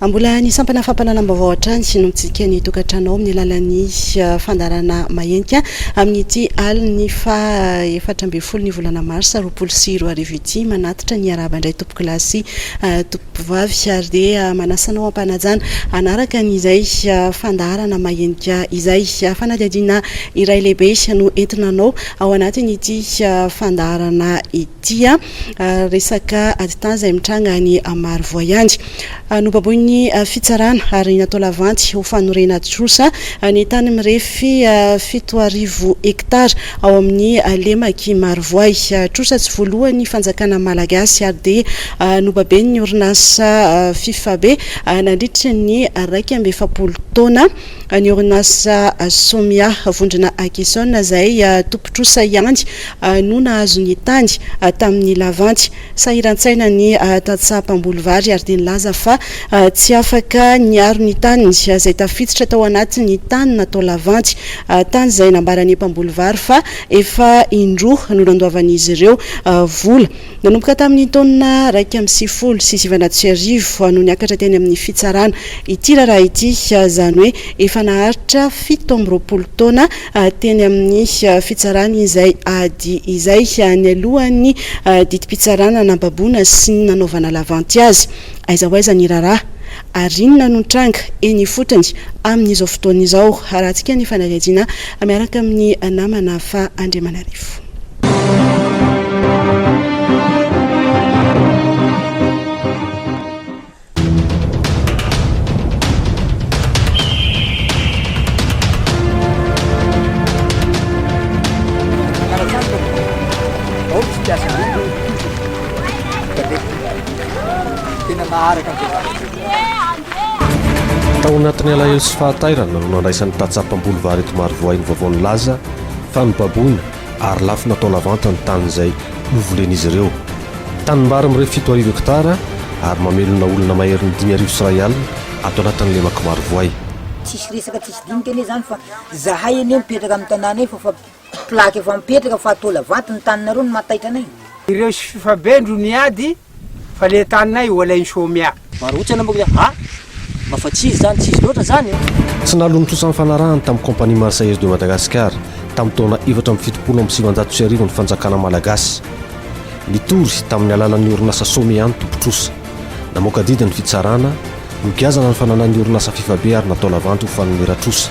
Mbola ny sampana fampananam-baovao hatrany sy nomitsika ny tokantranao amin'ny alalan'ny fandarana mahenika amin'ity aliny fa 14 ny volana marsa 2024 ity manatitra ny araba indray tompo kilasy tompovavy ary dia manasanao ampanajana anaraka n'izay fandarana mahenika izay fanadihadiana iray lehibe no entinanao ao anatin'ity fandarana ity resaka aditan izay mitranga ny maro voyangy nobaboy ny fitsarana ary natao lavanty ho fanorena trosa ny tany mirefy 7,000 hektara ao amin'ny lemaky marovoay trosa tsy voalohany fanjakana malagasy ary dia nobabe ny orinasa fifabe nandritra ny 270 taona ny orinasa somia vondrona akisona izay tompotrosa iandy no nahazo ny tany tamin'ny lavanty sahiran-tsaina ny tatsapam-bolovary ary dia nilaza fa tsy afaka niaro ny tany izay tafiditra tao anatin'ny tany natao lavanty tany izay nambarany mpambolovary fa efa indroa no nandoavan'izy ireo vola nanomboka tamin'ny taona 1990 no niakatra teny amin'ny fitsarana ity raha ity izany hoe efa naharitra 17 taona teny amin'ny fitsarana izay ady izay ny alohan'ny didim-pitsarana nambaboana sy ny nanaovana lavanty azy aiza ho aiza ny raharaha arinona no tranga eny fotony amin'izao fotoana izao rahantsika ny fanadihadiana miaraka amin'ny namana fa Andriamanarivo. Tao anatin'ny alahelo sy fahatairana no nandraisan'ny tatsapam-bolovary eto marovoay ny vaovao ny laza fa nobaboina ary lafo natao lavanta ny tany izay novolen'izy ireo. Tanimbary mirefy 7,000 hektara ary mamelona olona maherin'ny 5,000 sy ray alina ato anatin'ny lemaka marovoay. Tsisy resaka tsisy dinika anie zany fa zahay anie mipetraka amin'ny tanàna eny fa plaky efa mipetraka fa atao lavanty ny taninareo no mahataitra anay. Ireo sy fifabendro niady fa le taninay olainy somia. Maro ohatsy anao ha mafa tsisy zany tsisy loatra zany. Tsy nalony trosan'ny fanarahany tamin'ny kompania Marseillaise de Madagascar tamin'ny taona 1770 ny fanjakana malagasy. Nitory tamin'ny alalan'ny orinasa somia ny tompotrosa. Namoaka didiny fitsarana nogazana ny fananan'ny orinasa fifabe ary natao lavanty ho fanomera-trosa.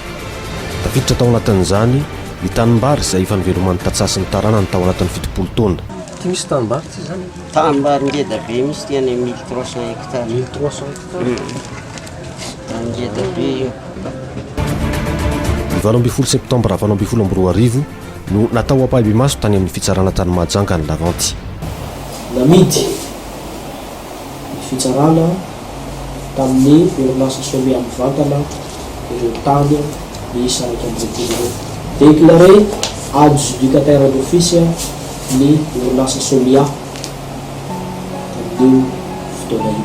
Tafiditra tao anatin'izany ny tanimbary izay efa niveloman'ny tatsasin'ny tarana ny tao anatin'ny 70 taona. Ty misy tanimbary ty zany? Tanimbary ngeda be misy ty any 1300 hektara. 1300 hektara? Ngeda be io. Ny 12 septambra 2024 no natao ampahibe maso tany amin'ny fitsarana tany Mahajanga ny lavanty. Namidy ny fitsarana tamin'ny orinasa somia mivantana ireo tany miisa 120. Déclaré adjudicataire d'office ny orinasa somia tamin'io fotoana io.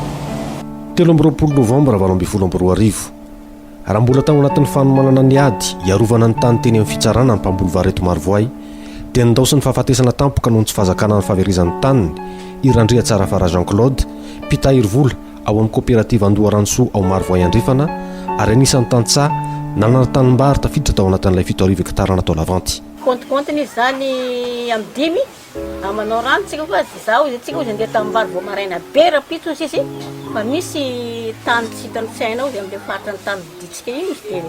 13 novambra 2024 raha mbola tao anatin'ny fanomanana ny ady iarovana ny tany teny amin'ny fitsarana ny mpambolovary eto marovoay dia nindaosy ny fahafatesana tampoka noho ny tsy fahazakana ny fahaverizan'ny taniny irandrea tsara fara Jean-Claude mpitahiry vola ao amin'ny coopérative Andoharanosoa ao Marovoay andrefana ary anisan'ny tantsaha nanana tanimbary tafiditra tao anatin'ilay 7,000 hektara natao lavanty. Konti zany amin'ny 10 amanao rano tsika fa zao tsika ozy andeha tanimbary vao maraina be rapitso sisy fa misy tany tsy hitany tsainao ozy amin'ilay faritra ny tany viditsika io izy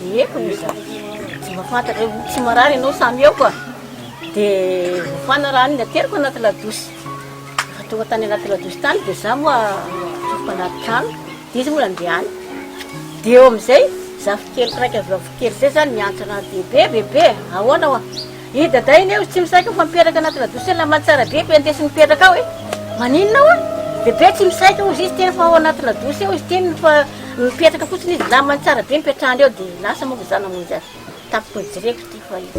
dia eko izy tsy mahafantatra tsy marary ianao samy eo koa dia fanarany ny ateriko anaty ladosy fa tonga tany anaty ladosy tany dia za moa tsofoka anaty trano dia izy moa andehany dia eo amin'izay zafikely raiky zafikely zay zany miantsana bebe ahoana hoa i daday iny eo tsy misaika fa mipetraka anaty ladosy la matsara be pe andesy mipetraka ao maninona hoa bebe tsy misaika ozy izy tena fa ao anaty ladosy eo izy tena fa mipetraka fotsiny izy la matsara be mipetrahany eo dia lasa moa zany amonjy tapoko jireko ty fa izy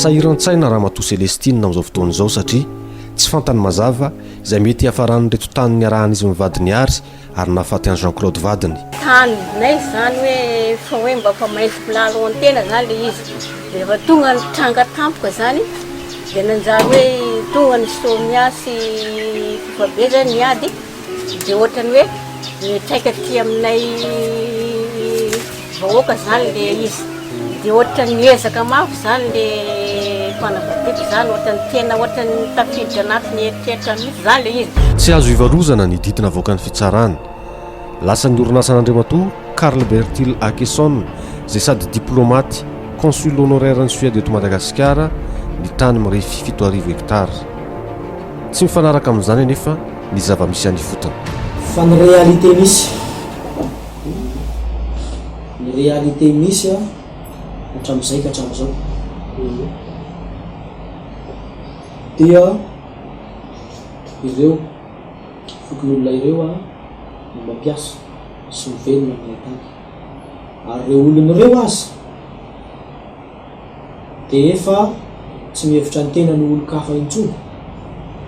sahiran-tsaina raha matoa Celestine amin'izao fotoana izao satria tsy fantany mazava izay mety hafarany reto tany niarahana izy mivadiny ary nahafaty any Jean-Claude vadiny. Tany nay zany hoe fa hoe mba fa maintso pilalo antena zany le izy rehefa tonga ny tranga tampoka zany dia nanjary hoe tonga ny somia sy fifabe zany niady dia ohatrany hoe mitraika ty aminay vahoaka zany le izy dia ohatrany miezaka mafy zany le fanavadiako zany ohatrany tena ohatrany tafiditra anatin'ny eritreritra mihitsy zany le izy. Tsy azo ivarozana ny didina avoakan'ny fitsarana. Lasa ny orinasan'Andriamatoa Karl Bertil Akesson izay sady diplomaty consul honoraire ny Suède eto Madagasikara ny tany mirefy 7,000 hektara. Tsy mifanaraka amin'izany anefa ny zava-misy anifotony. Fa ny réalité misy ny réalité misy hatramin'izay ka hatramin'izao dia ireo fokon'olona ireo no mampiasa sy mivelona amin'ilay tany ary ireo olon'ireo azy dia efa tsy mihevitra ny tena ny olo-kafa intsony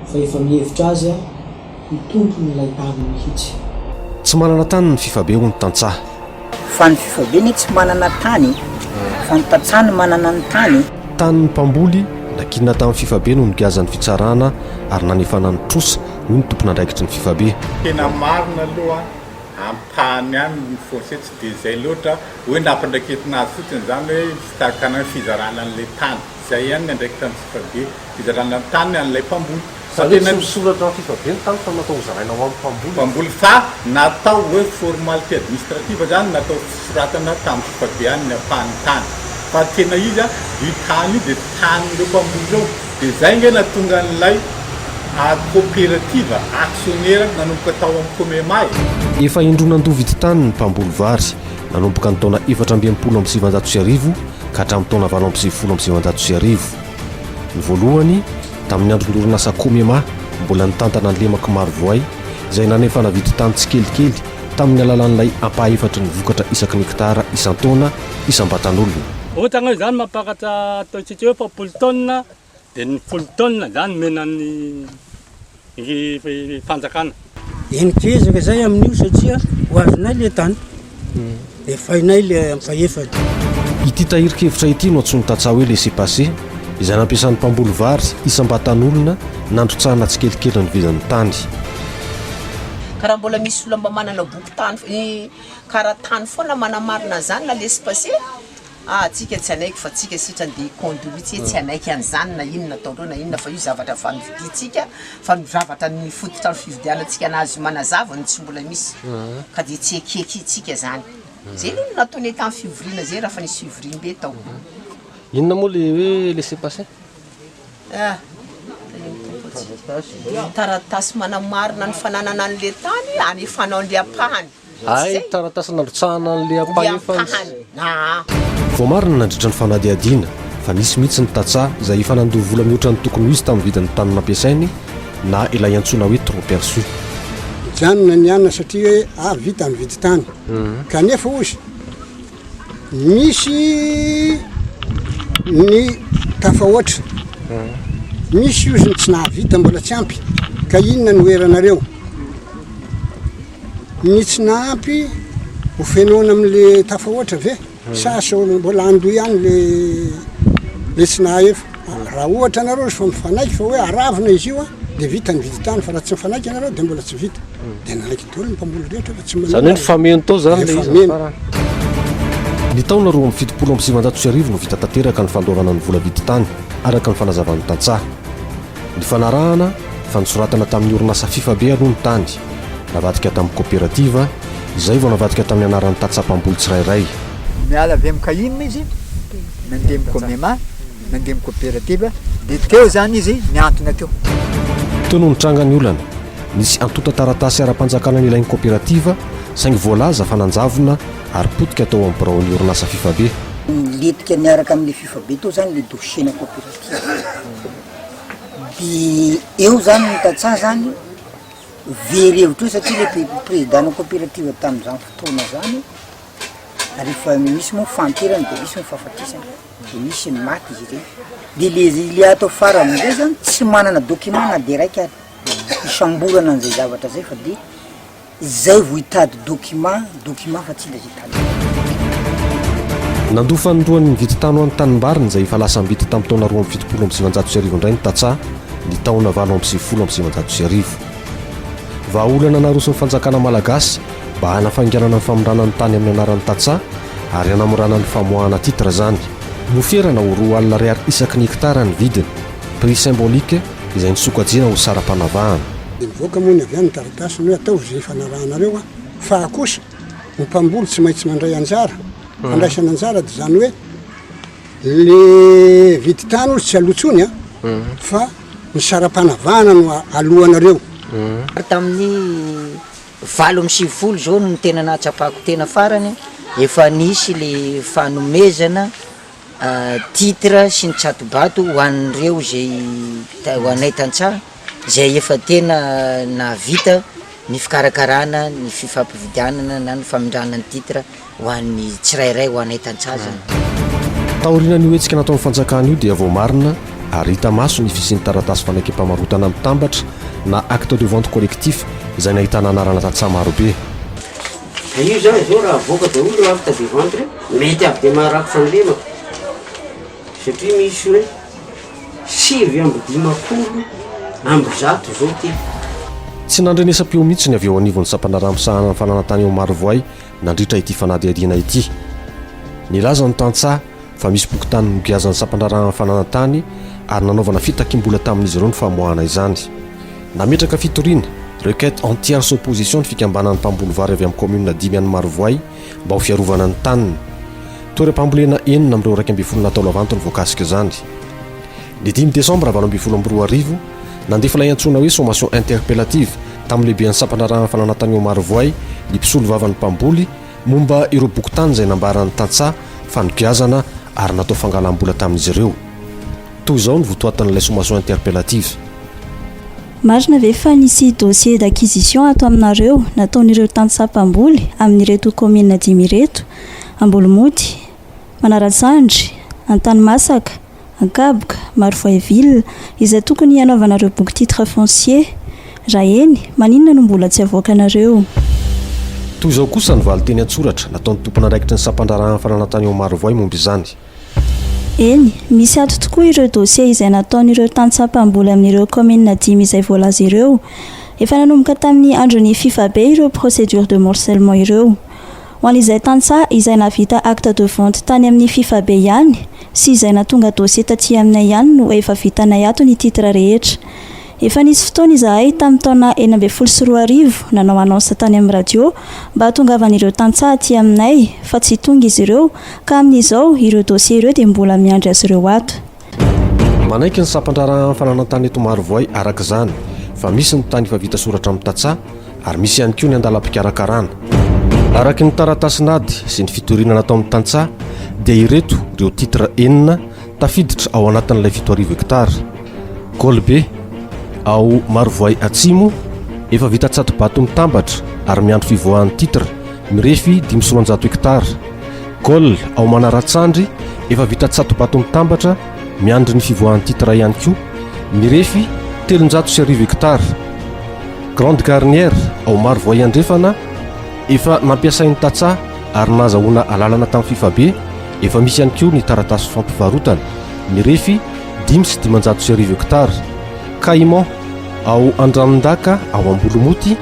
fa efa mihevitra azy ny tompon'ilay tany mihitsy. Tsy manana tany ny fifabe ho ny tantsaha. Fa ny fifabe ny tsy manana tany fa ny tantsaha ny manana ny tany. Tany ny mpamboly nakinina tamin'ny fifabe no nigazan'ny fitsarana ary nanefana ny trosa noho ny tompon'andraikitry ny fifabe. Tena marina aloha ampahany any ny forse tsy dia izay loatra hoe nampandraketina azy fotsiny zany hoe fitakana ny fizarana an'ilay tany izay ihany ny andraikitra ny fifabe fizarana ny tany an'ilay mpamboly. Tena misoratra ny fifabe ny tany fa natao zaraina ho amin'ny mpamboly fa natao hoe formalité administrative zany natao fisoratana tamin'ny fifabe any ny ampahany tany fa tena izy io tany io dia tan'ireo mpamboly reo dia zay nge natonga n'ilay coopérative actionnaire nanomboka tao amin'ny Comemay. Efa indronan-dovidy tany ny mpamboly vary nanomboka ny taona 427,000 ka hatramin'ny taona 5,700. Ny voalohany tamin'ny andron-dorinasa Comema mbola nitantana ny lemaka maro voay izay nanefa navidy tany tsikelikely tamin'ny alalan'ilay ampaha-efatra ny vokatra isaky ny hektara isan-taona isam-batan'olona. Ohatra hoe zany mampakatra ataontsika hoe fa 10 tonnes dia ny 10 tonnes zany menan'ny fanjakana. Enikezaka zay amin'io satria ho azonay le tany dia fainay le ampaefatra. Ity tahirikevitra ity no antsony tantsaha hoe laissez-passer izay nampiasan'ny mpamboly vary isam-batan'olona nandrotsahana tsikelikely ny vidin'ny tany. Karaha mbola misy olona mba manana boky tany karaha tany foana manamarina zany la laissez-passer tsika tsy anaiky fa tsika sitrany dia conduit tsy anaiky an'izany na inona ataoreo na inona fa io zavatra vanividitsika fa ny zavatra ny fototra ny fividianantsika anazy manazava ny tsy mbola misy ka dia tsy ekeky itsika zany zay no nataony tamin'ny fivoriana zay raha fa nisy fivoriam-be tao. Inona moa le hoe laissez-passer? Taratasy manamarina ny fananana an'le tany anefanao an'le ampahany. Ay taratasy nandrotsahana an'le ampahany. Vao marina nandritra ny fanadiadiana fa nisy mihitsy ny tantsaha izay efa nandoha vola mihoatra ny tokony ho izy tamin'ny vidin'ny tany nampiasainy na ilay antsoina hoe trop perçu. Janona ny anna satria hoe vita ny vidy tany kanefa ozy misy ny tafahoatra misy ozy ny tsy nahavita mbola tsy ampy ka inona ny oeranareo ny tsy nahampy ho fenoana amin'le tafahoatra ve sasa mbola andoy ihany le tsy nahaefa raha ohatra anareo fa mifanaiky fa hoe aravina izy io dia vita ny vidy tany fa raha tsy mifanaiky anareo dia mbola tsy vita dia nalaiky dolo ny mpamboly rehetra fa tsy zany hoe ny fameno tao zany le izy. Ny taona 27,700 no vita tanteraka ny fandoavana ny vola vidy tany araka ny fanazavan'ny tantsaha. Ny fanarahana fa nisoratana tamin'ny orinasa fifabe aloha ny tany navadika tamin'ny coopérative izay vao navadika tamin'ny anaran'ny tantsaha-mpamboly tsirairay. Miala avy amin'ny kainina izy nandeha amin'ny Comema nandeha amin'ny coopérative dia teo zany izy miantona teo. Teo no nitranga ny olana nisy antota taratasy ara-panjakana ny ilain'ny coopérative saingy voalaza fananjavona ary potika tao amin'ny biraon'ny orinasa fifabe. Letika miaraka amin'le fifabe tao zany le dossier-na coopérative dia eo zany ny tantsaha zany very hevitra io satria le président-na coopérative tamin'izany fotoana zany rehefa misy moa famperana de misy mifahafatisana de misy ny maty izy ireny de le atao fara amizay zany tsy manana document na de raiky ary isamborana an'izay zavatra zay fa de zay vo hitady document fa tsy ilay hitady. Nandofa ny roany nivity tany ho an'ny tanimbariny izay efa lasa mivity tamin'ny taona 2017 indray ny Tatsa ny taona 2019. Vahaolana naroso ny fanjakana malagasy mba hanafainganana ny famondrana ny tany amin'ny anaran'ny Tatsa ary hanamorana ny famoahana titre zany. Noferana ho 2 alina ariary isaky ny hektara ny vidiny, prix symbolique izay nisokajiana ho saram-panavahana. Mivoaka moa ny avy any taratasy hoe atao zay fanarahanareo a fa kosa ny mpamboly tsy maintsy mandray anjara andraisana anjara dia zany hoe le vity tany olo tsy alotsony a fa ny saram-panavahana no alohanareo. Tamin'ny 20 zao no tena nahatsapako tena farany efa nisy le fanomezana titre sy ny tsatobato ho an'ireo zay ho anay Tantsaha zay efa tena navita ny fikarakarana ny fifampividianana na ny famindrana ny titre ho an'ny tsirairay ho anay Tantsaha zany. Taoriana ny hoetsika nataon'ny fanjakana io dia voamarina ary hita maso ny fisian'ny taratasy fanakem-pamarotana mitambatra na acte de vente collectif izay nahitana anarana Tantsaha marobe. Io zao raha voaka daholo acte de vente mety avy de maharako fanlemako satria misy hoe 7 ambizato zao ty. Tsy nandrenesam-peo mihitsy ny avy eo anivon'ny sampanaramosahana ny fananantany eo Marovoay nandritra ity fanadihadiana ity. Nilaza ny Tantsaha fa misy boki-tany nogiazan'ny sampanarahana fananantany ary nanaovana fitakimbola tamin'izy ireo ny famoahana izany. Nametraka fitoriana requête en tierce opposition ny fikambanan'ny mpamboly vary avy amin'ny commune 5 any Marovoay mba ho fiarovana ny taniny. Toeram-pambolena 4 amin'ireo 12 natao lavanto ny voakasika izany. Ny 10 décembre 2022 nandefa ilay antsoina hoe sommation interpellative tamin'ny lehiben'ny sampanarahana fananantany eo Marovoay ny mpisolo vavan'ny mpamboly momba ireo boki-tany izay nambaran'ny Tantsaha fanogiazana ary natao fangalam-bola tamin'izy ireo. Toy izao ny votoatan'ilay sommation interpellative. Marina ve fa nisy dossier d'acquisition ato aminareo nataon'ireo Tantsaha mpamboly amin'ireto commune 5 ireto: Ambolomody, Manarasandry, Antanimasaka, Ankaboka, Marovoay ville izay tokony hanaovanareo boky titre foncier. Raha eny, maninona no mbola tsy avoakanareo? Toy izao kosa ny valiteny an-tsoratra nataon'ny tompon'andraikitry ny sampandarahana fananantany eo Marovoay momba izany. Eny, misy ato tokoa ireo dossier izay nataon'ireo Tantsaha mpamboly amin'ireo commune 5 izay voalaza ireo. Efa nanomboka tamin'ny andron'ny fifabe ireo procédure de morcellement ireo. Ho an'izay Tantsaha izay navita acte de vente tany amin'ny fifabe ihany sy izay natonga dossier taty aminay ihany no efa vitanay ato ny titre rehetra. Efa nisy fotoana izahay tamin'ny taona 2014 nanao annonce tany amin'ny radio mba hatongavan'ireo Tantsaha aty aminay fa tsy tonga izy ireo ka amin'izao ireo dossier ireo dia mbola miandry azy ireo ato. Manaiky ny sampandarahana fananantany eto Marovoay araka izany fa misy ny tany efa vita soratra amin'ny Tantsaha ary misy ihany koa ny andalam-pikarakarana. Araky ny taratasinady sy ny fitoriana natao amin'ny Tantsaha dia ireto ireo titre 4 tafiditra ao anatin'ilay 7 hektara. Golbe ao Marovoay atsimo efa vita tsatobato mitambatra ary miandro fivoahan'ny titre mirefy 500 hektara. Gol ao Manaratsandry efa vita tsatobato mitambatra miandry ny fivoahan'ny titre ihany koa mirefy 310 hektara. Grande Garnière ao Marovoay andrefana efa nampiasain'ny Tantsaha ary nazahoana alalana tamin'ny fifabe efa misy ihany koa ny taratasy fampivarotana mirefy 510 hektara. Caïman ao Andranondaka ao Ambolomoty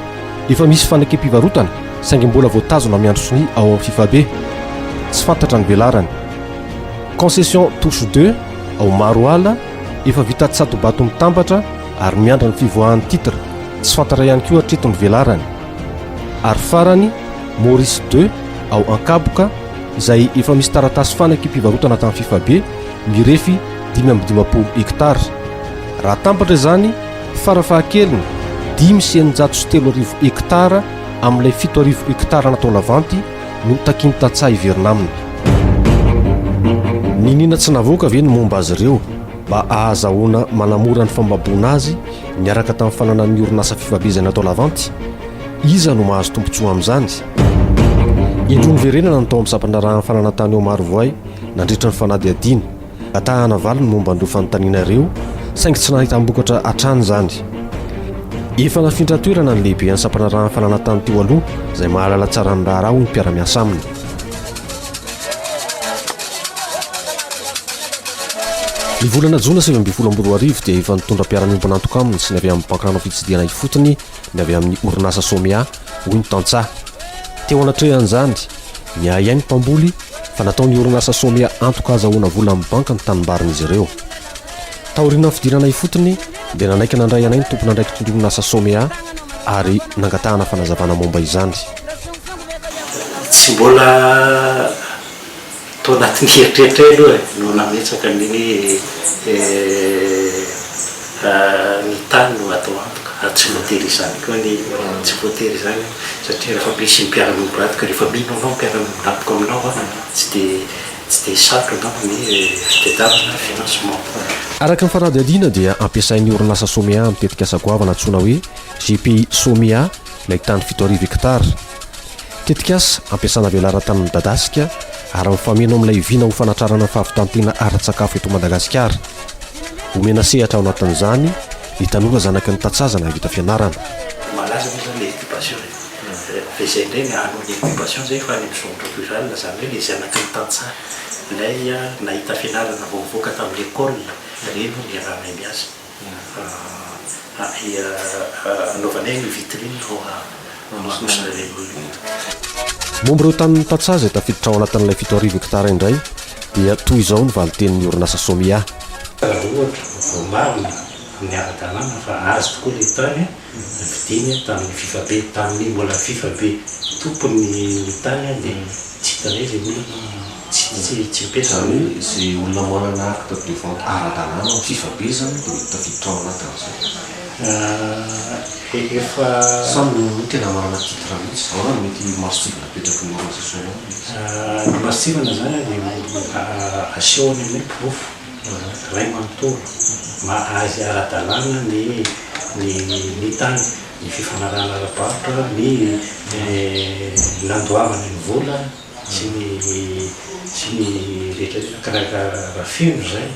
efa misy fanakempivarotana saingy mbola voatazona miandro soni ao amin'ny fifabe tsy fantatra ny velarany. Concession touche 2 ao Maroala efa vita tsatobato mitambatra ary miandra ny fivoahan'ny titre tsy fantatra ihany koa hatreto ny velarany. Ary farany Maurice 2 ao Ankaboka izay efa misy taratasy fanakempivarotana tamin'ny fifabe mirefy 520 hektara. Raha tambatra izany farafahakeliny 5,903 hektara amin'ilay 7 hektara natao lavanty no takiany Tantsaha iverina aminy. Ninina tsy navoaka ve ny momba azy ireo mba ahazahoana manamora ny fambaboana azy niaraka tamin'ny fananan'ny orinasa fifabe izay natao lavanty? Iza no mahazo tombontsoa amin'izany? indro ny verenana natao amin'ny sampanarahany fananantany eo maro voay nandritra ny fanady adiny atahana valy ny momba andro fanontanianareo saingy tsy nahitam-bokatra hatrany zany efa nafindra toerana ny lehibe any sampanarahany fananantany teo aloha izay mahalala tsara ny raharaha ho ny mpiara-miasa aminy ny volana jona 2024 dia efa nitondra mpiara-miombana antoka aminy sy ny avy amin'ny bankrano fitsidiana ifotony ny avy amin'ny orinasa somia hoy ny tantsa teo anatrehan'izany miay any mpamboly fa natao ny orinasa somia antoka azahoana vola amin'ny banka ny tanimbarin'izy ireo taoriana ny fidirana ifotony dia nanaiky nandray anay ny tompona andraikitry ny orinasa somia ary nangatahana fanazavana momba izany tsy mbola tao anatin'ny heritreritra aloha no nametsaka niny ny tany no atao antoka tsy voatery izany koa ny tsy voatery izany satria rehefa misy mpiara-miombrantoka rehefa mino anao mpiara-miombrantoka aminao tsy dia sarotra angamba ny fitadiavana financement araka ny farady adina dia ampiasain'ny orinasa somia mitetika sagoavana antsoina hoe GPI somia ilay tany 7 hektara tetika asa ampiasana velaran-tany midadasika ary mifameno amin'ilay vina ho fanatrarana ny fahavitantena ara-tsakafo eto Madagasikara omena sehatra ao anatin'izany ny tanora zanaky ny tatsazana vita fianarana malaza moa zany le occupation fa izay indray ny ano ny occupation zay fa any misondro rurale zany hoe le zanaky ny tantsara ilay nahita fianarana voavoaka tamin'ny école reny ny iarahanay miasa anaovanay ny vitrine nosona reny momba ireo tanin'ny tatsaza tafiditra ao anatin'ilay 7 hektara indray dia toy izao ny valitenin'ny orinasa somia ohatra vomaro amin'ny ara-dalàna fa azo tokoa le tany vidiny tamin'ny fifa be tamin'ny mbola fifa be tompony ny tany dia tsy hitanay zay olona tsy mipesany zay olona manana acte de vente ara-dalàna fifa be zany dia tafiditra ao anatin'izay efa samy tena manana titre mihitsy ao no mety masivana petraky ny organisation ny masivana zany dia asehoany amin'ny mpiofo ray manontolo mahazy ara-dalàna ny tany ny fifanarana ara-barotra ny nandoavana ny vola sy ny rehetrarehetra karakara fino zay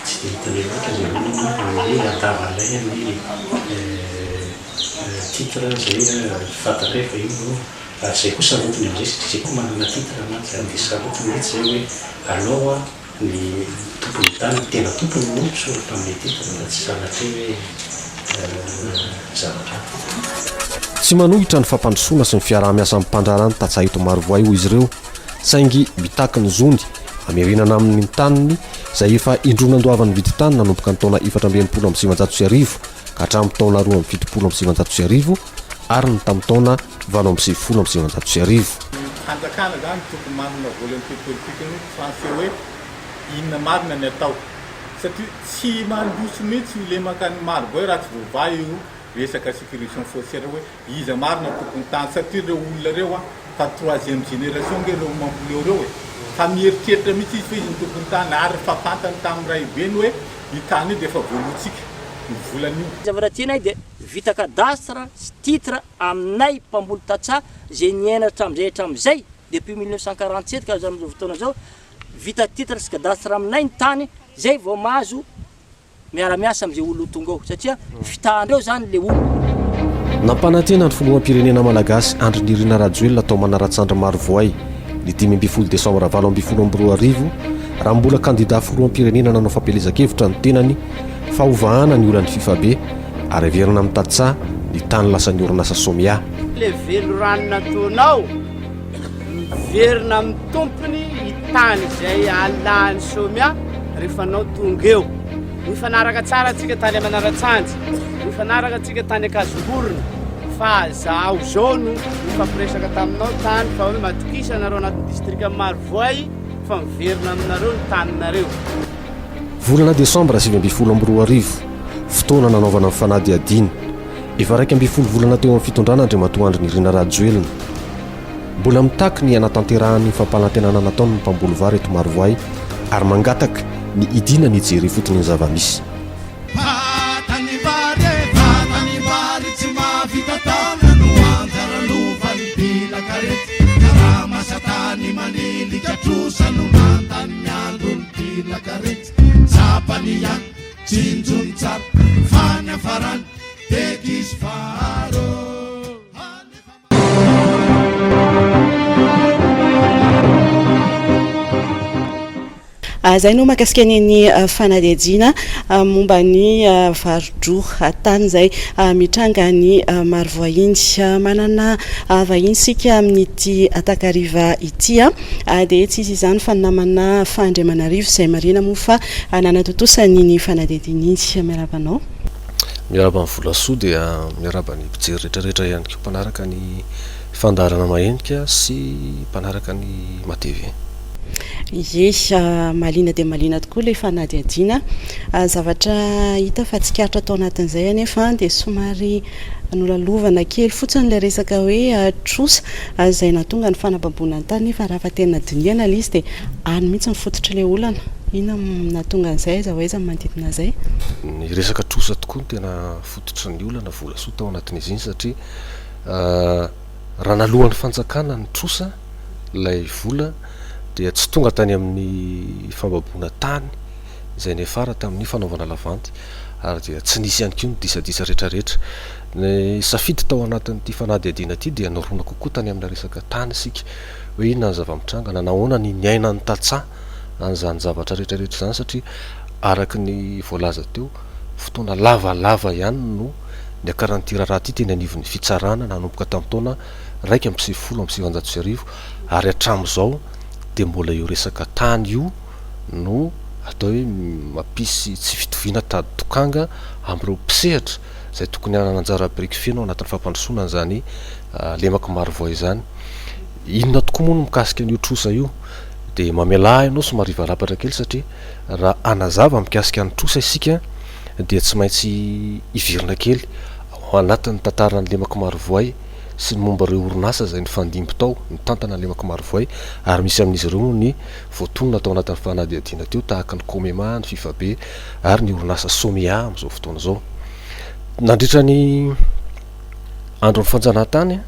tsy dia hitany loatra zay olona hoe andavanay ny titre zay fantatra efa io ary zay koa sarotiny amizay zay koa manana titre anaty zany dia sarotiny mihitsy zay hoe alao ny tompony tany tena tompony no soratra amin'ny titre na tsy sanatry hoe zavatra tsy manohitra ny fampandrosoana sy ny fiaraha-miasa amin'ny mpandrarany tatsaha eto maro voay hoy izy ireo saingy mitaky ny zony amerinana amin'ny taniny izay efa indronandoavan'ny vidi tany nanomboka ny taona 720 ka hatramin'ny taona 20 ary ny tamin'ny taona 20 hanjakana zany tokony manana volonté politique ny français hoe inona marina ny atao satria tsy mandroso mihitsy le makany maro boe raha tsy voava io resaka sécurisation foncière hoe iza marina tokony tany satria reo olona reo fa 3e génération nge reo mamboleo reo e fa mieritreritra mihitsy izy fa izy ny tokony tany ary fa fantany tamin'ny ray beny hoe i tany io dia efa voalotsika ny volan'io zavatra tianay dia vita cadastre sy titre aminay mpamboly tatsa zay niainatra amizay hatramin'izay depuis 1947 ka zao fotoana zao vita titre sy cadastre aminay ny tany zay vao mahazo miara-miasa amizay olo tonga ao satria fitandreo zany le olo nampanantena ny filoham-pirenena malagasy Andry Nirina Rajoelina tao manaratsandra maro voay ny 10 desambra 2024 raha mbola kandida filoham-pirenena nanao fampelezakevitra ny tenany fa ovahana ny olan'ny fifa be ary averina amin'ny tatsa ny tany lasan'ny orinasa somia le velo ranona taonao miverina amin'ny tompony hitany izay alahany somia rehefa anao tonga eo mifanaraka tsara atsika tany amanara-tsanjy mifanaraka atsika tany akazomborona fa zaho zao no mifampiresaka taminao tany fa hoe matokisa nareo anatin'ny distrika maro voay fa miverina aminareo ny taninareo volana desambra 2024 fotoana nanaovana amin'ny fanady adiny efa 12 volana teo amin'ny fitondrana Andriamatoa Andry Nirina Rajoelina mbola mitaky ny anatanterahany fampanantenana nataony ny mpamboly vary eto maro voay ary mangataka ny idina ny jery fotony ny zava-misy vatany vary tsy mahavita taona no anjara lovany bila karety karaha atrosano mandany androny tinakaretsy sapanian tsinjony tsara fany afarany tekisy faro zay no mahakasika ny fanadihadiana momba ny varodro tany zay mitranga ny maro vahiny manana vahiny sika amin'ity Takariva ity dia tsy izy izany fa namana Fandriamanarivo izay marina moa fa nanatotosany ny fanadihadiana iny. Miarabanao miaraba ny volasoa dia miaraba ny mpijery rehetrarehetra ihany koa mpanaraka ny fandarana mahenika sy mpanaraka ny matv. Ye malina dia malina tokoa le fanadihadiana zavatra hita fa tsikaritra atao anatin'izay anefa dia somary nolalovana kely fotsiny le resaka hoe trosa izay natonga ny fanababona ny tany nefa raha fa tena diniana le izy dia any mihitsy mifototra le olana. Ina natonga an'izay zahoaiza manodidina zay ny resaka trosa tokoa ny tena fototra ny olana vola soa tao anatin'izy iny satria raha nalohan'ny fanjakana ny trosa ilay vola dia tsy tonga tany amin'ny fambaboana tany izay nefara tamin'ny fanaovana lavanty ary dia tsy nisy ihany koa ny disadisa rehetrarehetra. Ny safidy tao anatin'ity fanadihadiana ity dia norona kokoa tany amin'ny resaka tany isika hoe inona ny zava-mitranga nahoana ny niaina ny tatsaha an'izany zavatra rehetrarehetra izany satria araky ny voalaza teo fotoana lavalava ihany no ny akaran'ity raharaha ity teny anivon'ny fitsarana nanomboka tamin'ny taona 1.790 ary hatramin'izao dia mbola io resaka tany io no atao hoe mampisy tsy fitoviana tady tokanga amin'ireo mpisehatra izay tokony hanana anjara biriky feno anatin'ny fampandrosoana zany lemako maro voa izany. Inona tokoa moa no mikasika an'io trosa io dia mamela ianao somary varapatra kely satria raha anazava mikasika ny trosa isika dia tsy maintsy ivirina kely ao anatin'ny tantaran'ny lemako maro voay sy ny momba ireo orinasa izay ny fandimby tao ny tantana lemako maro voay ary misy amin'izy ireo ny voatonona tao anatin'ny fanadihadiana teo tahaka ny Komema, ny Fifabe ary ny orinasa Somia amin'izao fotoana izao. Nandritra ny andron'ny fanjanahantany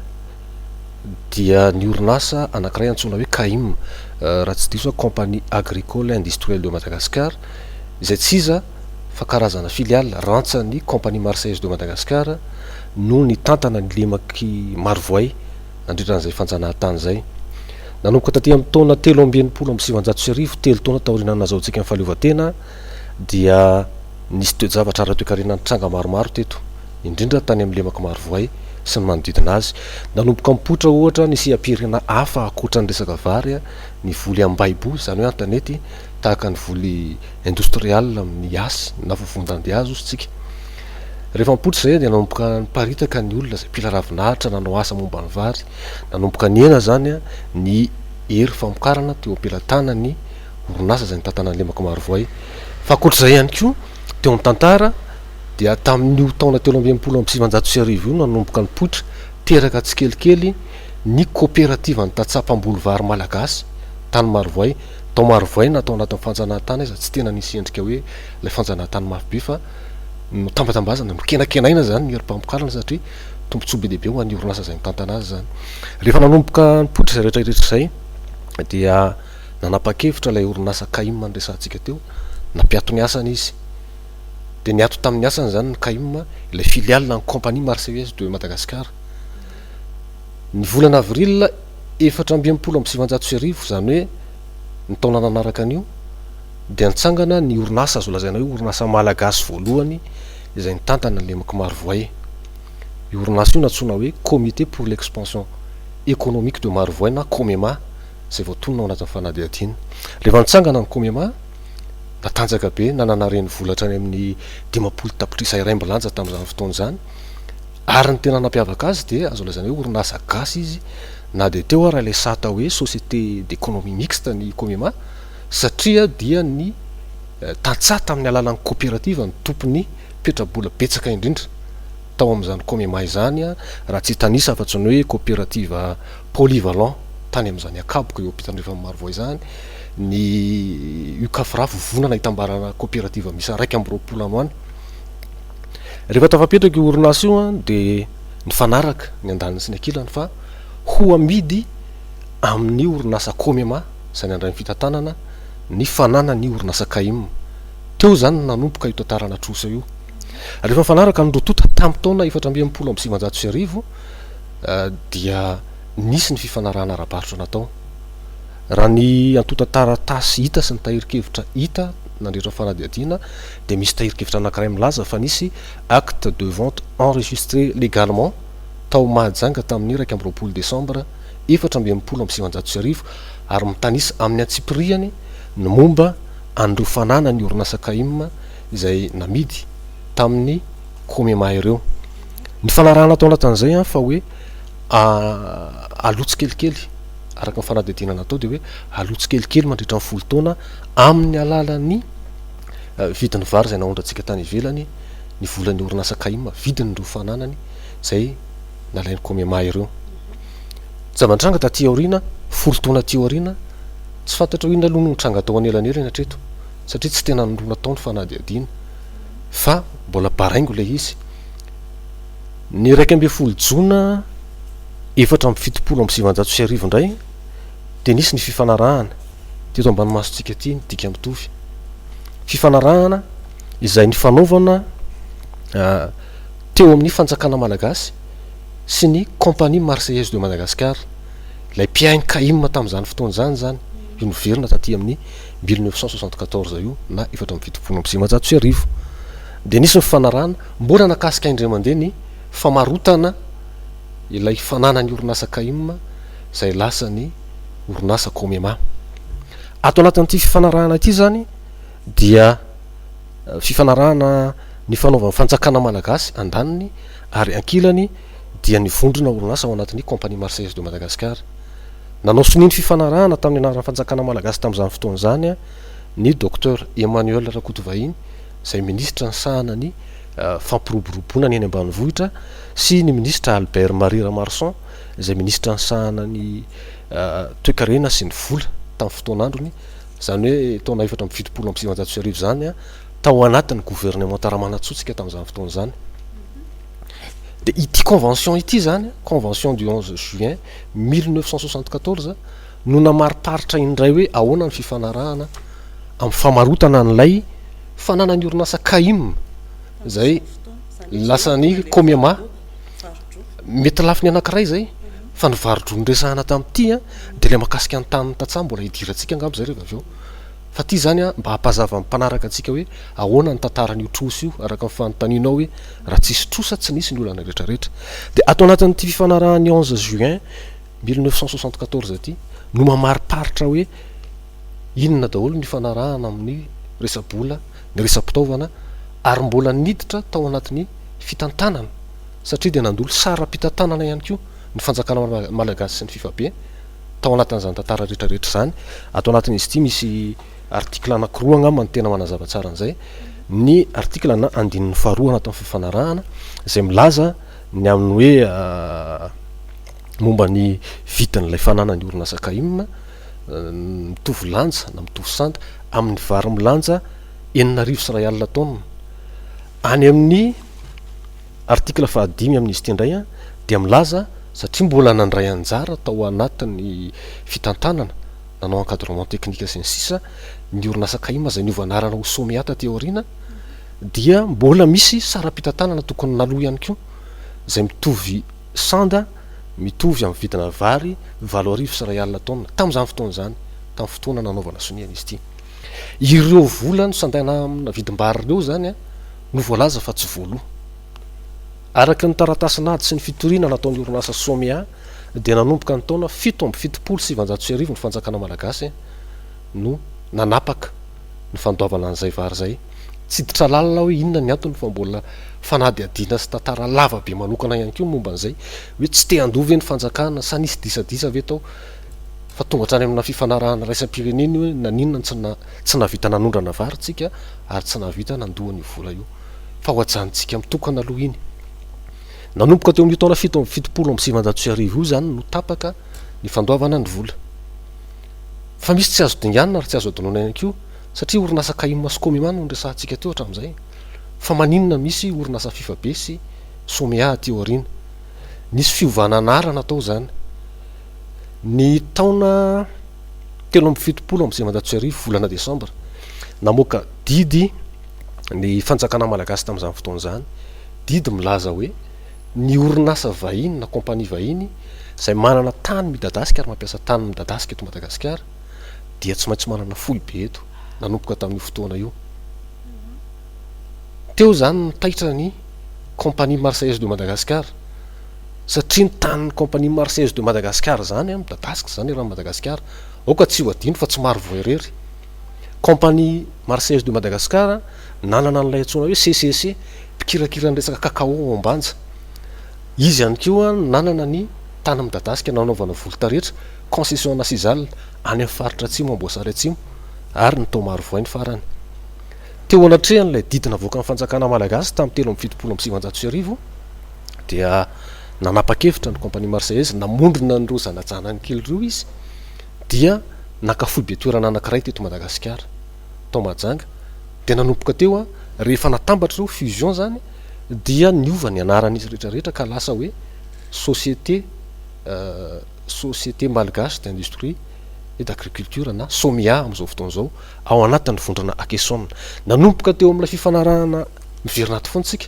dia ny orinasa anankiray antsoina hoe CAIM raha tsy diso Compagnie Agricole Industrielle de Madagascar izay tsy iza fa karazana filiale rantsan'ny Compagnie Marseillaise de Madagascar no ny tantana ny lemaky maro voay nandritran'izay fanjanahantany zay. Nanomboka taty amin'ny taona 3.790 telo taona taoriana nazahoantsika ny fahaleovantena dia nisy toejavatra ara-toekarena ny tranga maromaro teto indrindra tany amin'ny lemako maro voay sy ny manodidina azy. Nanomboka mipoitra ohatra nisy ampirina hafa akoatra ny resaka vary ny voly ambaibo izany hoe antanety tahaka ny voly industrial amin'ny asy na vovondandihazo ozy tsika. Rehefa mipoitra izay dia nanomboka niparitaka ny olona izay mpila ravinahitra nanao asa momba ny vary nanomboka ny ena zany ny hery famokarana teo ampelatana ny orinasa izay nitantana ny lemako maro voay. Fa ankoatr'izay ihany koa teo amin'ny tantara dia tamin'io taona 3.790 io nanomboka nipoitra teraka tsikelikely ny coopérative ny tatsapam-bolo vary malagasy tany maro voay. Tao maro voay natao anatin'ny fanjanahantany izy tsy tena nisy endrika hoe ilay fanjanahantany mafibe fa no tambatambazana mikenakenaina zany ny herim-pamokarana satria tombontsoa be dehibe ho an'ny orinasa izay mitantana azy zany. Rehefa nanomboka nipoitra izay rehetrarehetra izay dia nanapa-kevitra ilay orinasa CAIM ny resantsika teo nampiato ny asany izy dia niato tamin'ny asany zany ny CAIM ilay filiale ny Compagnie Marseillaise de Madagascar. Ny volana avril 4.790 zany hoe ny taona nanaraka an'io dia nitsangana ny orinasa azo lazaina hoe orinasa malagasy voalohany izay nitantana ny lemako maro voay. Io orinasa io natsoina hoe Comité pour l'expansion économique de maro voay na Komema izay voatonona ao anatin'ny fanadihadiana. Rehefa nitsangana ny Komema natanjaka be nanana reny volatra any amin'ny 50 tapitrisa iray mbilanja tamin'izany fotoana izany ary ny tena nampiavaka azy dia azo lazaina hoe orinasa gasy izy na dia teo raha ilay sata hoe société d'économie mixte ny Komema satria dia ny tantsaha tamin'ny alalan'ny coopérative ny tompony petrabola betsaka indrindra tao amin'izany Komema izany raha tsy tanisa fa tsy ny hoe coopérative polyvalent tany amin'izany akaboka eo ampitanrehefa maro voa izany ny ukafra vovonana hitambarana coopérative misy 1.20 anoany. Rehefa tafapetraka io orinasa io dia ny fanaraka ny andaniny sy ny ankilany fa ho amidy amin'ny orinasa Komema zany andray fitantanana ny fanana ny orinasa kaim teo zany nanomboka io tantarana trosa io rehefa fanaraka ny rotota tamin'ny taona 470 dia nisy ny fifanarahana ara-barotra natao raha ny antotantaratasy hita sy ny tahirikevitra hita nandritra fanadihadiana dia misy tahirikevitra anankiray milaza fa nisy acte de vente enregistré légalement tao mahajanga tamin'ny 1 décembre 470 ary mitanisa amin'ny antsipiriany ny momba andro fanana ny orinasa kaim izay namidy tamin'ny komema ireo ny fanarahana tao anatin'izay fa hoe alotsy kelikely araka ny fanadihadiana natao dia hoe alotsy kelikely mandritra ny 10 taona amin'ny alalan'ny vidiny vary zay naondratsika tany ivelany ny volan'ny orinasa kaim vidiny ro fananany zay nalain'ny komema ireo zava-nitranga taty aorina 10 taona ty aorina tsy fantatra inona aloha no nitranga tao anelanelany hatreto satria tsy tena nirona tao ny fanadihadiana fa mbola baraingo le izy ny 1 jona 477 ndray dia nisy ny fifanarahana teto ambany masotsika ty ny dika mitovy fifanarahana izay ny fanaovana teo amin'ny fanjakana malagasy sy ny compagnie marseillaise de Madagascar lay mpiainy kaim tamin'izany fotoana zany io noverina taty amin'ny 1974 io na 470 dia nisy ny fifanarahana mbola nakasika indray mandeha ny famarotana ilay fanana ny orinasa kaim zay lasa ny orinasa komema ato anatin'ity fifanarahana ity zany dia fifanarahana ny fanaovana fanjakana malagasy andaniny ary ankilany dia ny vondrona orinasa ao anatin'ny compagnie marseillaise de Madagascar nanao soniny fifanarahana tamin'ny anarana fanjakana malagasy tamin'izany fotoana zany ny docteur Emmanuel Rakotovahiny zay ministra ny sahana ny fampiroboroboana ny eny ambanivohitra sy ny ministra Albert Marie Ramarson zay ministra ny sahana ny toekarena sy ny vola tamin'ny fotoanandrony zany hoe taona 470 zany tao anatin'ny gouvernement taramanatsotsika tamin'izany fotoana zany dia ity convention ity zany convention du 11 juin 1974 no namariparitra indray hoe ahoana ny fifanarahana amin'ny famarotana an'ilay fanana ny orinasa kaim zay lasany komema mety lafiny anankiray zay fa nivarodro nyresahana tamin'ity dia le makasika ny taniny tatsaha mbola hidirantsika angambo zay rehefa aveo fa ty zany mba hampazava amin'ny mpanaraka antsika hoe ahoana ny tantaran'io trosa io araka ny fanontanianao hoe raha tsisy trosa tsy nisy ny olana rehetrarehetra dia ato anatin'ity fifanarahany 11 juin 1974 ty no mamariparitra hoe inona daholo ny fanarahana amin'ny resabola ny resam-pitaovana ary mbola niditra tao anatin'ny fitantanana satria dia nandolo saram-pitantanana ihany koa ny fanjakana malagasy sy ny fifabe tao anatin'izany tantara rehetrarehetra zany ato anatin'izy ity misy article anankiroa angamba ny tena manazava tsara an'izay ny article na andinin'ny faharoa anatin'ny fifanarahana zay milaza ny amin'ny hoe momba ny vidin'ilay fanana ny orinasa kaim mitovy lanja na mitovy santa amin'ny vary milanja 9 sy ray alina taona any amin'ny article 5 amin'izy ity indray dia milaza satria mbola nandray anjara tao anatin'ny fitantanana nanao encadrement technique sy ny sisa ny orinasa kaim zay niovanarana ho somiata ty aorina dia mbola misy saram-pitantanana tokony naloha ihany koa zay mitovy sanda mitovy amin'ny vidina vary 4 sy ray alina taona tamin'izany fotoana zany tamin'ny fotoana nanaovana soniana izy ity ireo vola no sandaina amina vidim-bary reo zany no voalaza fa tsy voaloha araka ny taratasinady sy ny fitoriana nataon'ny orinasa somia dia nanomboka ny taona 770 ny fanjakana malagasy no nanapaka ny fandoavana an'izay vary zay tsy ditra lalina hoe inona ny antony fa mbola fanady adina sy tantara lavabe manokana ihany koa momba an'izay hoe tsy te andovy ny fanjakana sa nisy disadisa ave tao fa tonga hatrany amina fifanarahana raisam-pireneny hoe naninona tsy navita nanondrana vary tsika ary tsy navita nandohany vola io fa ho ajanontsika mitokana aloha iny nanomboka teo amin'ny taona 770 io zany no tapaka ny fandoavana ny vola fa misy tsy azo dinganina ary tsy azo adonona ihany koa satria orinasa kaim sy komema no nresahantsika teo hatramin'izay fa maninona misy orinasa fifabe sy somia ty aorina nisy fiovana anarana tao zany ny taona 3 amby sivanjato sy arivo volana desambra namoaka didy ny fanjakana malagasy tamin'izany fotoana zany. Didy milaza hoe ny orinasa vahiny na kompania vahiny zay manana tany midadasika ary mampiasa tany midadasika eto Madagasikara dia tsy maintsy manana fohy be eto nanomboka tamin'io fotoana io. Teo zany nitaitra ny compagnie Marseillaise de Madagascar satria ny tany compagnie Marseillaise de Madagascar zany midadasika zany raha Madagasikara aoka tsy ho adino fa tsy maro voarery. Compagnie Marseillaise de Madagascar nanana n'ilay antsoina hoe CCC mpikirakira ny resaka kakao ao ambanja. Izy ihany koa nanana ny tany midadasika nanaovana volontaretra concession nationale any amin'ny faritra atsimo Amboasary atsimo ary ny Tomaro voay ny farany. Teo anatrehan'ilay didina voaka ny fanjakana malagasy tamin'ny 3 amby 70 amby 700 dia nanapa-kevitra ny compagnie Marseillaise namondrona n'ireo zanajanany kely ireo izy dia nakafohy be toerana anankiray teto Madagasikara tao Mahajanga dia nanomboka teo rehefa natambatra ireo fusion zany dia niova ny anaran'izy rehetrarehetra ka lasa hoe société malgache d'industrie et d'agriculture na SOMIA amin'izao fotoana izao ao anatin'ny vondrona Akesson. Nanomboka teo amin'ilay fifanarahana miverinaty foantsika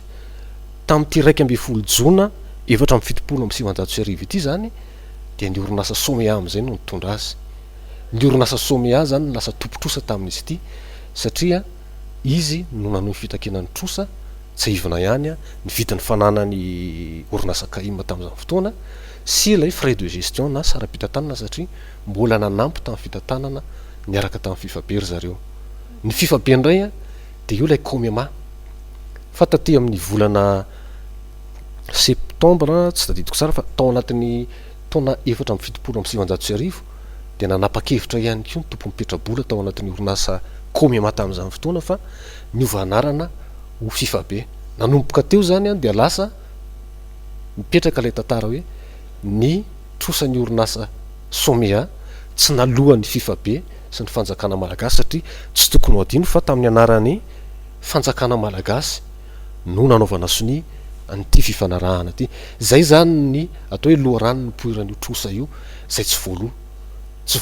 tamin'ity 1 jona 770 amby 700 ity zany dia ny orinasa SOMIA amin'izay no nitondra azy. Ny orinasa SOMIA zany lasa tompotrosa tamin'izy ity satria izy no nanohy fitakinan'ny trosa tsy ivona ihany ny vidin'ny fananany orinasa CAIM tamin'izany fotoana sy ilay frais de gestion na sara-pitantanana satria mbola nanampy tamin'ny fitantanana niaraka tamin'ny FIFA be ry zareo. Ny FIFA be indray dia io ilay COMEMA fa taty amin'ny volana septembre tsy tadidiko tsara fa tao anatin'ny taona 4 amby 70 amby 700 dia nanapa-kevitra ihany koa ny tompo mipetra-bola tao anatin'ny orinasa COMEMA tamin'izany fotoana fa niova anarana ho FIFA be. Nanomboka teo zany dia lasa mipetraka ilay tantara hoe ny trosan'ny orinasa SOMIA tsy nalohan'ny FIFA be sy ny fanjakana malagasy satria tsy tokony ho adino fa tamin'ny anarany fanjakana malagasy no nanaovana soni an'ity fifanarahana ty. Zay zany ny atao hoe loharano ny poiran'io trosa io zay tsy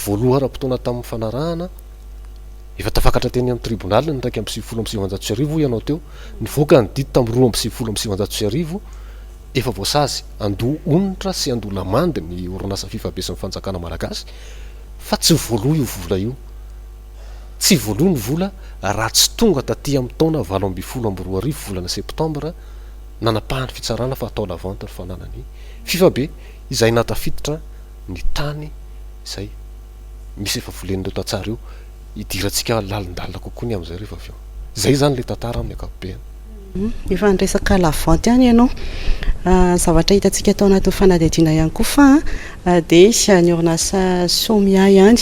voaloha ra-potoana tamin'ny fanarahana efa tafakatra teny amin'ny tribunal ny 1 amby 70 amby 700 ianao teo nivoaka ny didy tamin'ny 2 amby 70 amby 700 efa voasazy andoha onitra sy andoha lamandy ny orinasa FIFA be sy ny fanjakana malagasy fa tsy voaloha io vola io, tsy voaloha ny vola raha tsy tonga taty amin'ny taona 7 amby 10 amby 2 volana septambra nanapahany fitsarana fa atao lavante ny fananany FIFA be izay natafiditra ny tany izay misy efa volen'ireo tantsara io idirantsika lalindalina kokoa ny amin'izay rehefa avy eo. Zay zany le tantara amin'ny ankapobeny. Efa niresaka lavanty ihany ianao zavatra hitantsika tao anatin'ny fanadihadiana ihany koa fa dia ny orinasa SOMIA ihany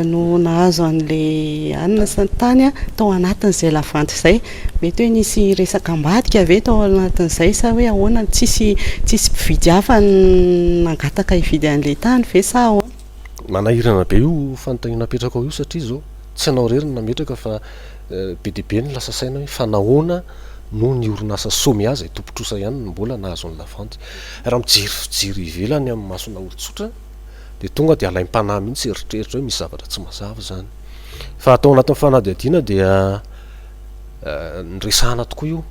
no nahazo an'le anina sy ny tany tao anatin'izay lavanty izay. Mety hoe nisy resaka ambadika ve tao anatin'izay sa hoe ahoana tsisy mpividy hafa nangataka hividy an'le tany ve sa ahoana? Manahirana be io fanontaniana napetraka ao io satria zao tsy hanao rery ny nametraka fa be dia be ny lasa saina hoe fa nahoana no ny orinasa SOMIA zay tompotrosa ihany mbola nahazo ny lavanty. Raha mijery fijery ivelany amin'ny masona olon-tsotra dia tonga dia alaim-panahy mihitsy eritreritra hoe misy zavatra tsy mazava zany. Fa atao anatin'ny fanadihadiana dia niresahana tokoa io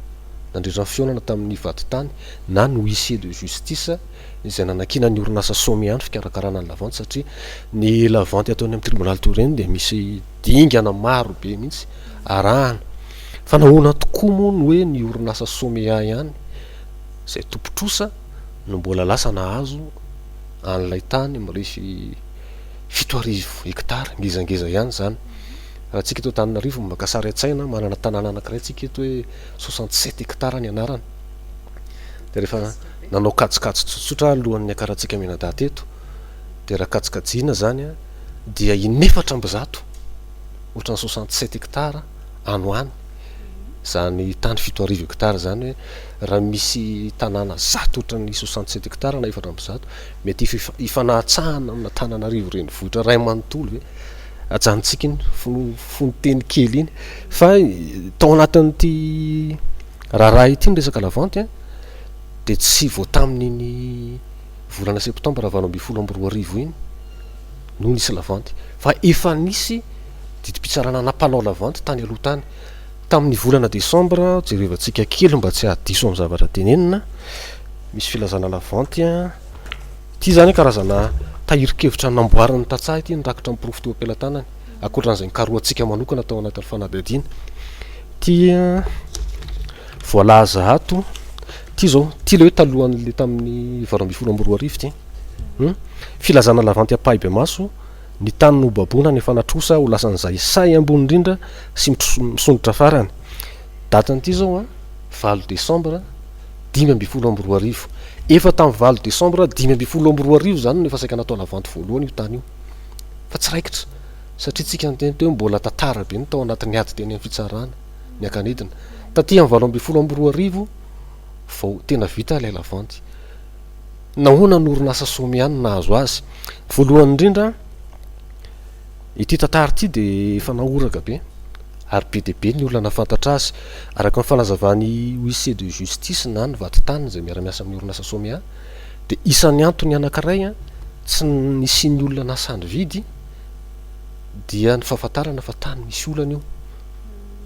nandritra ny fionana tamin'ny vadin-tany na ny huissier de justice izay nanakina ny orinasa SOMIA ny fikarakarana ny lavanty satria ny lavanty ataony amin'ny tribunal toureny dia misy dingana maro be mihitsy arahana fa nahoana tokoa moa ny hoe ny orinasa SOMIA ihany zay tompotrosa no mbola lasa nahazo an'ilay tany mirefy 7,000 hektara ngezangeza ihany zany. Raha tsika eto Antananarivo Makasary an-tsaina manana tanàna anankiray tsika eto hoe 67 hektara ny anarany dia rehefa nanao kajikajy tsotsotra alohan'ny akarantsika menadaty eto dia raha kajikajiana zany dia inefatra amby zato ohatran'ny 67 hektara anoany zany tany 7,000 hektara zany hoe raha misy tanàna zato ohatran'ny 67 hektara na efatra amby zato mety ifanahatsahana amina Antananarivo renivohitra ray manontolo hoe ajanontsika iny fonoteny kely iny fa tao anatin'ity raharaha ity ny resaka lavanty dia tsy vao tamin'iny volana septambra 7 amby 10 amby 2 iny no nisy lavanty fa efa nisy didi-pitsarana nampanao lavanty tany aloha tany tamin'ny volana décembre jerevantsika kely mba tsy ahadiso amin'ny zavatra tenenina misy filazana lavanty a ty zany karazana tahirikevitra namboariny tatsaha ity nirakitra miprofo teo am-pelantanany akoatran'izay nikaroantsika manokana tao anatin'ny fanadadiana ty voalaza ato ty zao ty le hoe talohan'le tamin'ny 2024 ty filazana lavanty apahibe maso ny tany nobabona ny fanatrosa ho lasan'izay say ambony indrindra sy misondrotra farany datan'ity zao 20 décembre 2024 efa tamin'ny 20 décembre 2024 zany nefa saika natao lavanty voalohany io tany io fa tsy raikitra satria tsika nyteny teo mbola tantara be ny tao anatin'ny ady teny amin'ny fitsarana ny akanidina taty amin'ny 2024 vao tena vita ilay lavanty nahoana noronasa somiany nahazo azy voalohany indrindra ity tantara ity de efa naoraka be ary be de be ny olona nafantatra azy araka ny fanazavany huissier de justice na ny vatitany zay miara-miasa amin'ny orinasa somia de isan'ny antony anankiray tsy nisy ny olona nasandry vidy dia ny fahafantarana fa tany misy olana io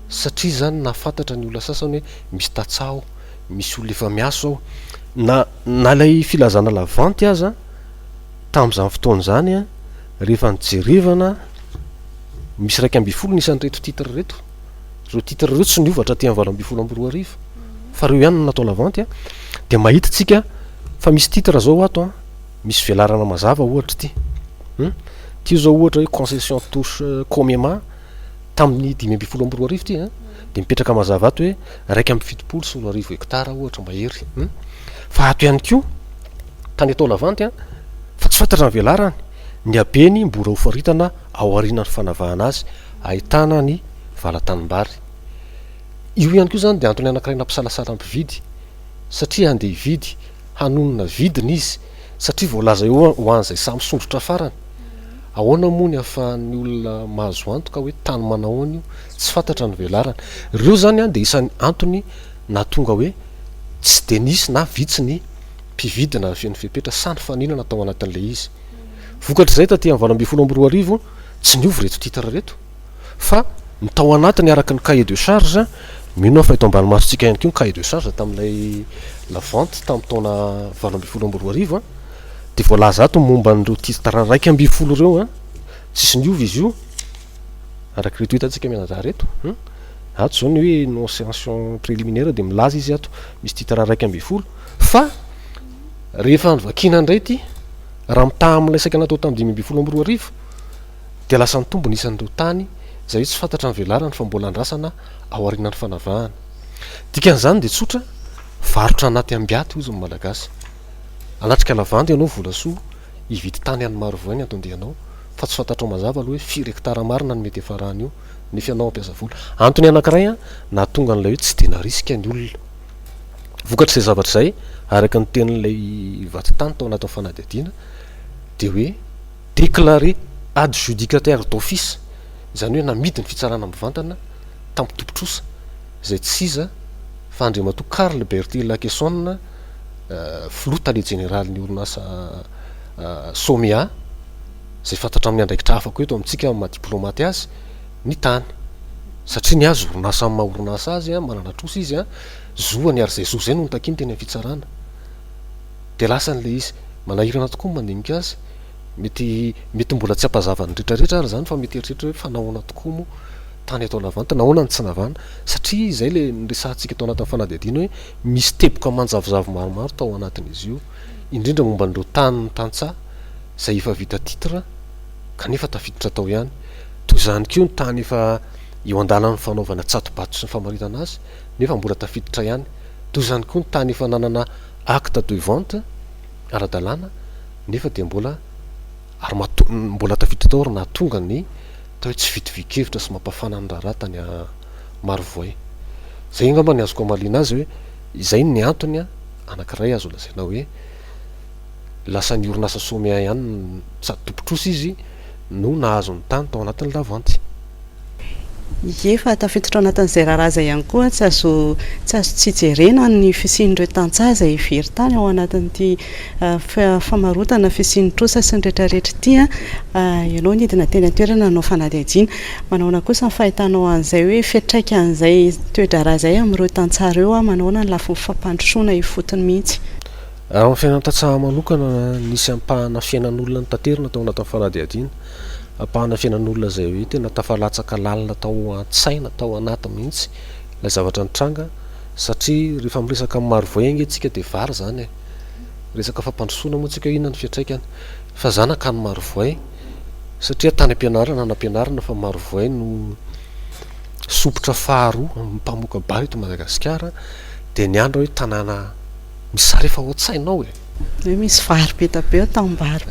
satria zany nafantatra ny olona sasany hoe misy tatsao misy olona efa miaso ao na lay filazana lavanty aza tamin'izany fotoana zany a rehefa nijerevana misy 2 nisan'ny reto titre reto reo titre reto tsy niovatra ty amin'ny 2024 fa reo ihany natao lavanty a de mahita tsika fa misy titre zao ato a misy velarana mazava ohatra ty ty zao ohatra hoe concession touche comema tamin'ny 2024 ty de mipetraka mazava ato hoe 1.7 hektara ohatra mahery fa ato ihany ko tany atao lavanty a fa tsy fantatra ny velarany ny abeny mbora ho faritana ao arinany fanavahana azy ahitana ny valatanimbary io ihany koa zany de antony anankiray nampisalasala ampividy satria andeha hividy hanonona vidiny izy satria voalaza eo ho an'izay samy sondrotra farany ahoana moa ny ahafahan'ny olona mahazo antoka hoe tany manahoana io tsy fantatra ny velarany reo zany a de isan'ny antony na tonga hoe tsy de nisy na vitsy ny mpividina feny fepetra sany faninana tao anatin'le izy vokatra zay taty amin'ny 2024 tsy niovy reto titre reto fa nytao anatiny araka ny cahier de charge mino fa eto ambany masontsika ihany ko ny cahier de charge tamin'ilay lavanty tamin'ny taona 2024 de voalaza ato momba n'ireo titre 240 reo tsisy niovy izy io araka reto hitantsika mianadaha reto ato zao ny hoe non sanction préliminaire de milaza izy ato misy titre 240 fa rehefa nyvakina indray ty raha mitaha amin'ilay saika natao tamin'ny 2024 de lasa ny tombo nisan'ireo tany zay hoe tsy fantatra ny velarany fa mbola andrasana ao arinany fanavahana dikan'izany de tsotra varotra anaty ambiaty izy ny malagasy anatrika lavanty ianao vola soa hividy tany any maro voany atondehanao fa tsy fantatrao mazava aloha hoe 4 hektara marina ny mety efarany io nefa ianao ampiasa vola antony anankiray a na tonga an'ilay hoe tsy de narisika ny olona vokatra izay zavatra zay araka ny tenin'ilay vatitany tao anatin'ny fanadihadiana de hoe déclaré adjudicataire d'office zany hoe namidy ny fitsarana mivantana tamin'ny tompotrosa zay tsy iza fa andriamato Carl Bertil Laquesson flotale général ny orinasa Somia zay fantatra amin'ny andraikitra afako eto amintsika mahadiplomate azy ny tany satria ny azy orinasa amin'ny maha orinasa azy manana trosa izy zoany ary zay zo zay no nitakiny teny amin'ny fitsarana de lasan'le izy manahirana tokoa mandinika azy mety mbola tsy ampazavany rehetrarehetra ary zany fa mety eritreritra hoe fanahoana tokoa moa tany atao lavanta nahoana ny tsy navana satria zay le niresahantsika tao anatin'ny fanadihadiana hoe misy teboka manjavozavo maromaro tao anatin'izy io indrindra momba n'ireo tany ny tantsaha zay efa vita titre kanefa tafiditra tao ihany toy izany keo ny tany efa eo an-dalan'ny fanaovana tsatobato sy ny famaritana azy nefa mbola tafiditra ihany toy izany koa ny tany efa nanana acte de vente ara-dalàna nefa de mbola ary mbola tafiditra tao ary nahatonga ny tao hoe tsy vitivikevitra sy mampafana ny raharaha tany maro voay zay ngamba ny azoko amalina azy hoe izay ny antony anankiray azo lazaina hoe lasa ny orinasa Somia ihany sady tompotrosa izy no nahazo ny tany tao anatin'ny lavanty efa tafiditra ao anatin'izay raharaza ihany koa tsy azo tsy jerena ny fisian'ireo tantsaha izay very tany ao anatin'ity famarotana fisian'ny trosa sy ny rehetrarehetra ity ianao nidina teny an-toerana anao fanadihadiana manaona kosa ny fahitanao an'izay hoe fiatraika an'izay toedrara zay amin'ireo tantsaha ireo manaona ny lafiny fampandrosoana ifotony mihitsy. Amin'ny fiainan-tantsaha manokana nisy ampahana fiainan'olona ny tanterina tao anatin'ny fanadihadiana, ampahana fiainan'olona izay hoe tena tafalatsaka lalina tao an-tsaina tao anaty mihitsy ilay zavatra nitranga, satria rehefa miresaka amin'ny marovoay ange tsika dia vary zany resaka fampandrosoana moa tsika inona ny fiatraikany fa zanaka ny marovoay satria tany ampianarana nampianarana fa marovoay no sopotra faharoa amin'ny mpamoaka bary eto Madagasikara dia ny andro hoe tanàna misy rehefa oatsainao hoe misy vary be tabe ao tambary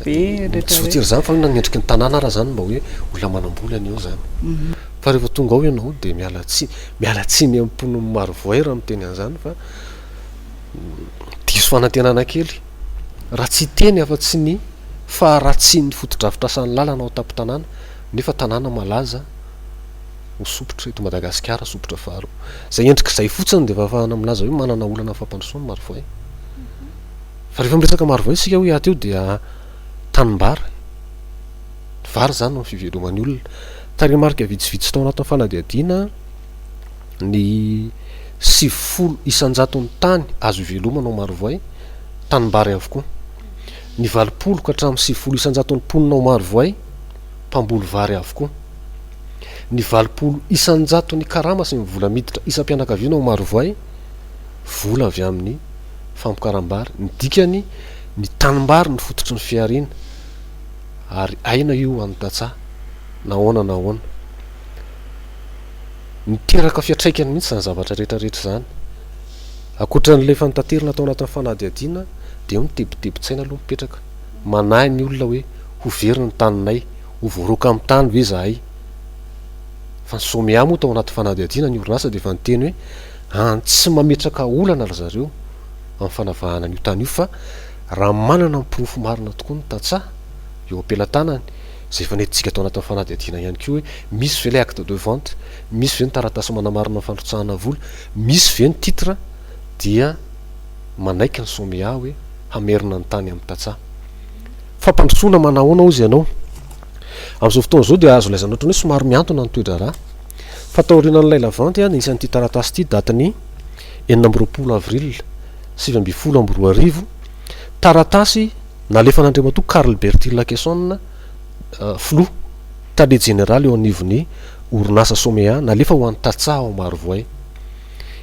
be tsy voatery zany fa nanendriky ny tanàna raha zany mba hoe olona manambola an'io zany fa rehefa tonga ao ianao dia miala tsiny ampon'ny marovoay raha miteny an'izany fa diso fanantenana kely raha tsy teny afa-tsy ny fa raha tsy ny fotodrafitra asan'ny lalana ao tampo-tanàna nefa tanàna malaza ho sopotra eto Madagasikara sopotra faharoa zay endrik'izay fotsiny dia efa ahafahana milaza hoe manana olana fampandrosoana marovoay fa rehefa miresaka marovoay isika hoe aty eo dia tanimbary vary zany no fiveloman'ny olona taremarika vitsivitsy tao anatin'ny fanadihadiana ny 90 isanjaton'ny tany azo ivelomana ao marovoay tanimbary avokoa, ny 20 ka hatramin'ny 90 isanjaton'ny mponina ao marovoay mpamboly vary avokoa, ny 20 isanjaton'ny karama sy ny vola miditra isam-pianakaviana ao marovoay vola avy amin'ny famokaram-bary, ny dikany ny tanimbary ny fototry ny fiariana ary aina io amin'ny tantsaha nahoana niteraka fiatraikany mihitsy zany zavatra rehetrarehetra zany akoatran'ilay efa nitanterina tao anatin'ny fanadihadiana dia mitebitebitsaina aloha mipetraka manahy ny olona hoe ho very ny taninay ho voaroka amin'ny tany hoe zahay fa ny somia moa tao anaty fanadihadiana ny orinasa dia efa niteny hoe tsy mametraka olana ry zareo amin'ny fanavahana an'io tany io fa raha manana mporofo marina tokoa ny tantsaha eo ampelantanany zay efa nentintsika tao anatin'ny fanadihadiana ihany koa hoe misy ve le acte de vente, misy ve ny taratasy manamarina fandrotsahana vola, misy ve ny titre dia manaiky ny somia hoe hamerina ny tany amin'ny tantsaha fampandrosoana manahoana ozy ianao amin'izao fotoana izao dia azo laizana ohatrany hoe somary miantona ny toedrara fa taorianan'ilay lavanty nisy an'ity taratasy ity datany 20 avril 2024 taratasy nalefa n'Andriamatoa Karl Bertil Lakeson flou tale général eo anivon'ny orinasa somia nalefa ho an'ny tantsaha ao marovoay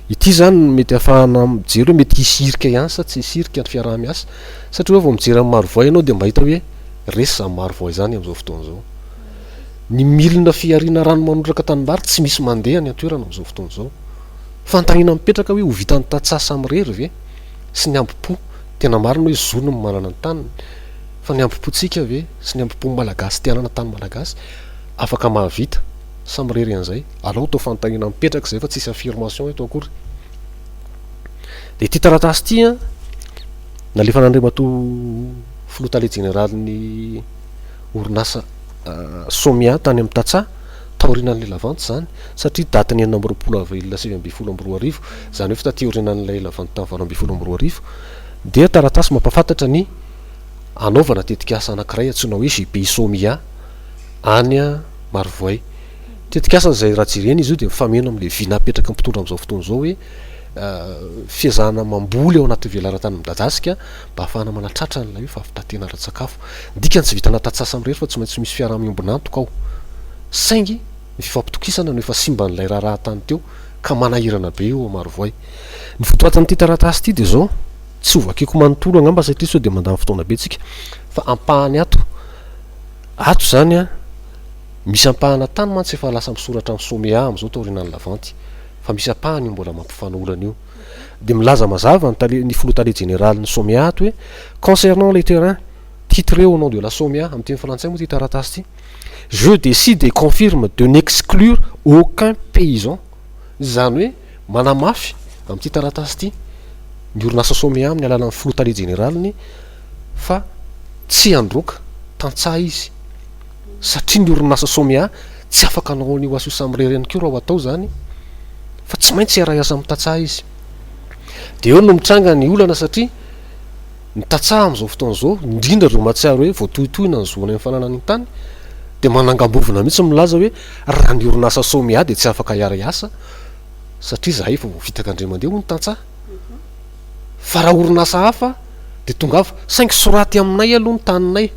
ity zany mety ahafahana mijery hoe mety hisirika ihany sa tsy hisirika ny fiaraha-miasa satria hoe vao mijery amin'ny marovoay ianao dia mahita hoe resy amin'ny marovoay zany amin'izao fotoana izao ny milina fiariana rano manondraka tanimbary tsy misy mandeha ny antoerana amin'izao fotoana izao fantahina mipetraka hoe ho vitan'ny tantsaha samirery ve sy ny ampipo tena marina hoe zono ny manana ny taniny fa ny ampipotsika ve sy ny ampipo malagasy tianana tany malagasy afaka mahavita samirery an'izay alao tao fantahina mipetraka zay fa tsisy affirmation eto akory dia ity taratasy ity nalefa n'Andriamatoa flotale général ny orinasa somia tany amin'ny tantsaha taorianan'ilay lavanty zany satria datany 20 avril 2024 zany hoe fa taty aorianan'ilay lavanty tamin'ny 2024 dia taratasy mampafantatra ny anaovana tetikasa anankiray antsoina hoe GPI somia any marovoay tetikasa izay raha jireny izy io dia mifameno amin'ilay vy napetraka mpitondra amin'izao fotoana izao hoe fiazahana mamboly ao anaty velaran-tany midadasika mba ahafahana manatratra n'ilay hoe fahafitatena ara-tsakafo dikany tsy vitana tantsaha samirery fa tsy maintsy misy fiaraha-miombona antoka ao saingy ny fifampitokisana no efa simba n'ilay raharaha tany teo ka manahirana be eo marovoay ny fotoatan'ity taratasy ity dia zao tsy ovakeko manontolo angamba satria sao dia mandany fotoana be tsika fa ampahany ato zany misy ampahana tany mantsy efa lasa misoratra amin'ny somia amin'izao taorianan'ny lavanty fa misy ampahany mbola mampifanoolana io dia milaza mazava ny flotale général ny somia ato hoe concernant les terrains titrés au nom de la somia amin'ny teny frantsay moa ty taratasy ity je décide et confirme de n'exclure aucun paysan zany hoe manamafy amin'ity taratasy ity ny orinasa somia amin'ny alalan'ny flotale généralny fa tsy androka tantsaha izy satria ny orinasa somia tsy afaka anao an'io asa io samyrery ihany ko raha ho atao zany fa tsy maintsy iara iasa mitatsaha izy de eo no mitranga ny olana satria ny tatsaha am'izao fotoana zao indrindra reo mahatsiaro hoe voatohitohina ny zoana amin'ny fananany tany de manangambovina mihitsy milaza hoe raha ny orinasa somia de tsy afaka iara iasa satria zahay efa voavitaka andre mandeha ho ny tatsaha fa raha orinasa hafa de tonga afa saingy soraty aminay aloha ny taninay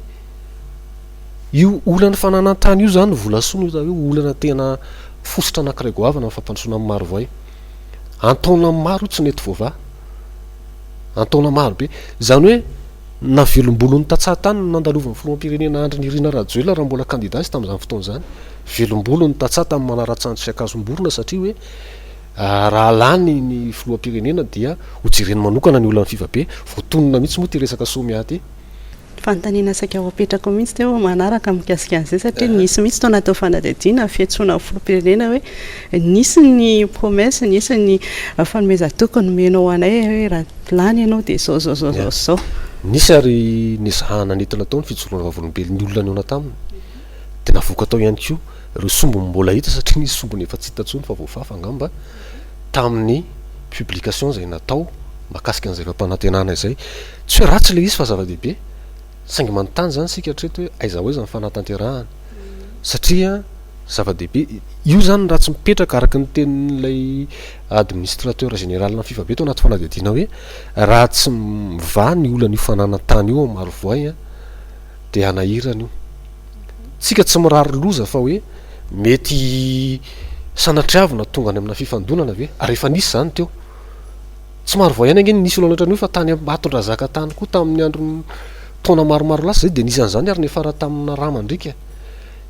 io olana fananantany io zany volasoana io za hoe olana tena fosotra anankiray goavana fampandrosoana amin'ny maro voay antaona maro tsy nety voava antaona maro be zany hoe na velombolon'ny tatsaha-tany nandalovany filoham-pirenena andry ny Irina Rajoelina raha mbola candidat izy tamin'izany fotoana zany velombolon'ny tatsaha tamin'ny manara-tsandro sy akazomborona satria hoe raha lany ny filoham-pirenena dia hojereny manokana ny olana fivabe voatonona mihitsy moa ty resaka somia ty fanontaniana saika ao apetrako mihitsy teo manaraka mikasika an'izay satria nisy mihitsy tao natao fanadadiana fiantsoana filoham-pirenena hoe nisy ny promesse nisy ny fanomezan-toko nomenao anay hoe raha lany ianao de zao nisy ary nizahana nentina tao ny fijoroana vavolombelony olona ny ona taminy de navoaka tao ihany ko ireo sombony mbola hita satria nisy sombony efa tsy hitantsony fa voafafa angamba tamin'ny publication zay natao makasika an'izay fampanantenana izay tsy hoe ratsy le izy fa zava-dehibe saingy manontany zany sika hatreto hoe aiza hoe zany fanatanterahana satria zava-dehibe io zany raha tsy mipetraka araka ny tenin'ilay administrateur général na fivabe tao anaty fanadadiana hoe raha tsy miva ny olana io fananantany io maro voay de anahirana io tsika tsy mirary loza fa hoe mety sanatriavina tonga any amina fifandonana ve ary efa nisy zany teo tsy maro voay ihany angeny nisy olo anatra an'io fa tany Batondrazaka tany koa tamin'ny andro taona maromaro lasa zay de nisy an'izany ary nefara tamina Ramandrika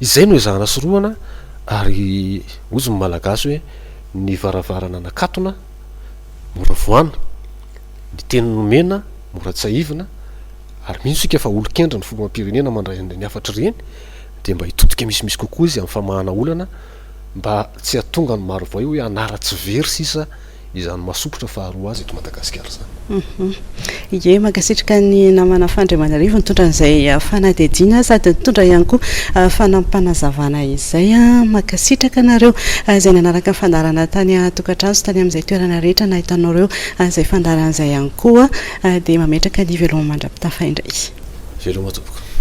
izay no ezahana soroana ary ozy ny malagasy hoe ny varavarana nakatona mora voana ny teny nomena mora tsaivina ary mihitsika fa olo-kendra ny filoham-pirenena mandray ny afatry reny de mba hitodika misimisy kokoa izy amin'ny famahana olana mba tsy atonga ny maro voay hoe anara-tsy very sisa izany masopotra faharoa azy eto Madagasikara zany. Ie makasitrika ny namana Fandriamanarivo nitondra an'izay fanadadiana sady nitondra ihany koa fanampanazavana izay makasitraka nareo izay nanaraka fandarana tany tokantrano sy tany amin'izay toerana rehetra nahitanareo izay fandaran'izay ihany koa dia mametraka ny veloma mandrapitafa indray. Veloma tompoko.